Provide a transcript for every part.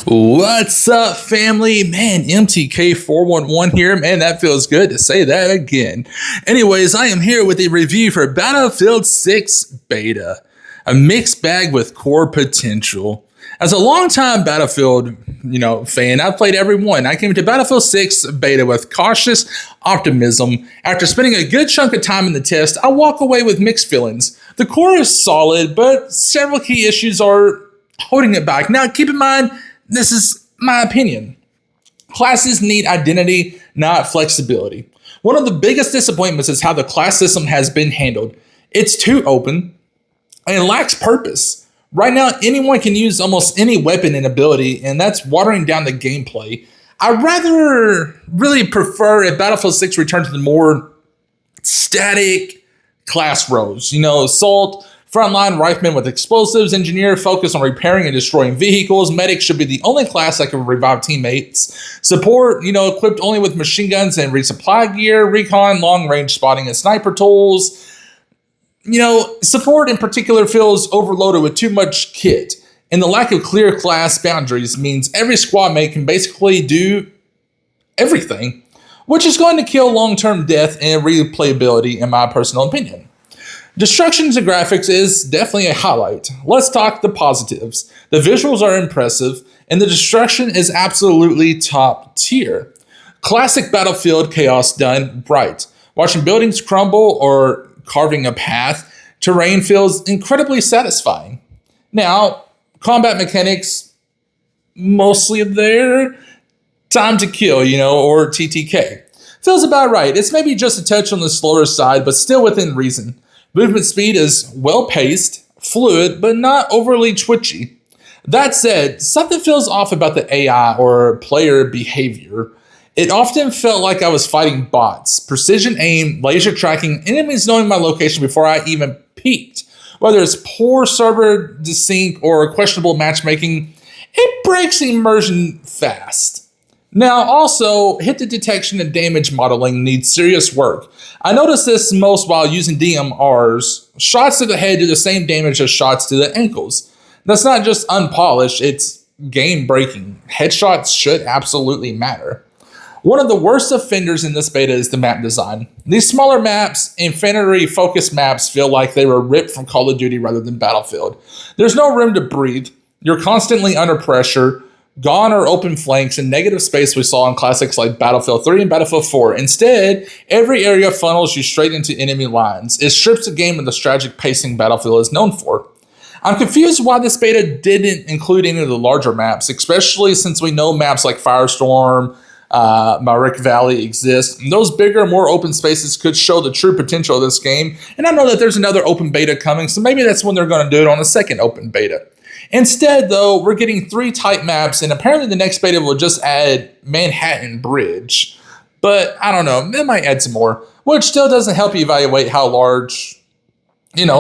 What's up, family? Man, MTK411 here. Man, that feels good to say that again. Anyways, I am here with a review for Battlefield 6 Beta, a mixed bag with core potential. As a longtime Battlefield, fan, I've played every one. I came to Battlefield 6 Beta with cautious optimism. After spending a good chunk of time in the test, I walk away with mixed feelings. The core is solid, but several key issues are holding it back. Now, keep in mind, this is my opinion. Classes need identity, not flexibility. One of the biggest disappointments is how the class system has been handled. It's too open and it lacks purpose. Right now, anyone can use almost any weapon and ability, and that's watering down the gameplay. I'd rather really prefer if Battlefield 6 returned to the more static class roles. Assault, frontline rifleman with explosives, engineer focused on repairing and destroying vehicles. Medic should be the only class that can revive teammates. Support, equipped only with machine guns and resupply gear. Recon, long range spotting and sniper tools. Support in particular feels overloaded with too much kit. And the lack of clear class boundaries means every squad mate can basically do everything, which is going to kill long-term death and replayability in my personal opinion. Destructions and graphics is definitely a highlight. Let's talk the positives. The visuals are impressive, and the destruction is absolutely top tier. Classic Battlefield chaos done right. Watching buildings crumble or carving a path, terrain feels incredibly satisfying. Now, combat mechanics, mostly there. Time to kill, or TTK. Feels about right. It's maybe just a touch on the slower side, but still within reason. Movement speed is well-paced, fluid, but not overly twitchy. That said, something feels off about the AI or player behavior. It often felt like I was fighting bots. Precision aim, laser tracking, enemies knowing my location before I even peeked. Whether it's poor server desync or questionable matchmaking, it breaks immersion fast. Now, also, hit detection and damage modeling needs serious work. I noticed this most while using DMRs. Shots to the head do the same damage as shots to the ankles. That's not just unpolished, it's game-breaking. Headshots should absolutely matter. One of the worst offenders in this beta is the map design. These smaller maps, infantry-focused maps, feel like they were ripped from Call of Duty rather than Battlefield. There's no room to breathe. You're constantly under pressure. Gone are open flanks and negative space we saw in classics like Battlefield 3 and Battlefield 4. Instead, every area funnels you straight into enemy lines. It strips the game of the strategic pacing Battlefield is known for. I'm confused why this beta didn't include any of the larger maps, especially since we know maps like Firestorm, Myrick Valley exist. And those bigger, more open spaces could show the true potential of this game. And I know that there's another open beta coming, so maybe that's when they're going to do it on the second open beta. Instead, though, we're getting 3 tight maps, and apparently the next beta will just add Manhattan Bridge. But I don't know, it might add some more, which still doesn't help you evaluate how large,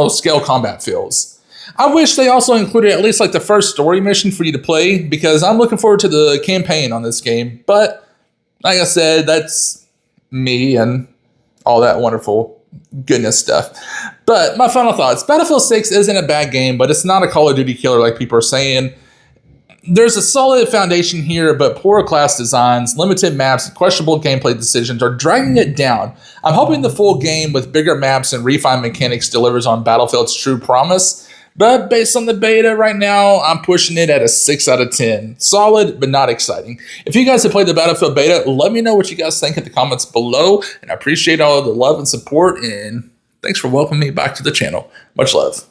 scale combat feels. I wish they also included at least like the first story mission for you to play, because I'm looking forward to the campaign on this game. But like I said, that's me and all that wonderful goodness stuff. But my final thoughts. Battlefield 6 isn't a bad game, but it's not a Call of Duty killer like people are saying. There's a solid foundation here, but poor class designs, limited maps, and questionable gameplay decisions are dragging it down. I'm hoping the full game with bigger maps and refined mechanics delivers on Battlefield's true promise. But based on the beta right now, I'm pushing it at a 6 out of 10. Solid, but not exciting. If you guys have played the Battlefield beta, let me know what you guys think in the comments below. And I appreciate all of the love and support. And thanks for welcoming me back to the channel. Much love.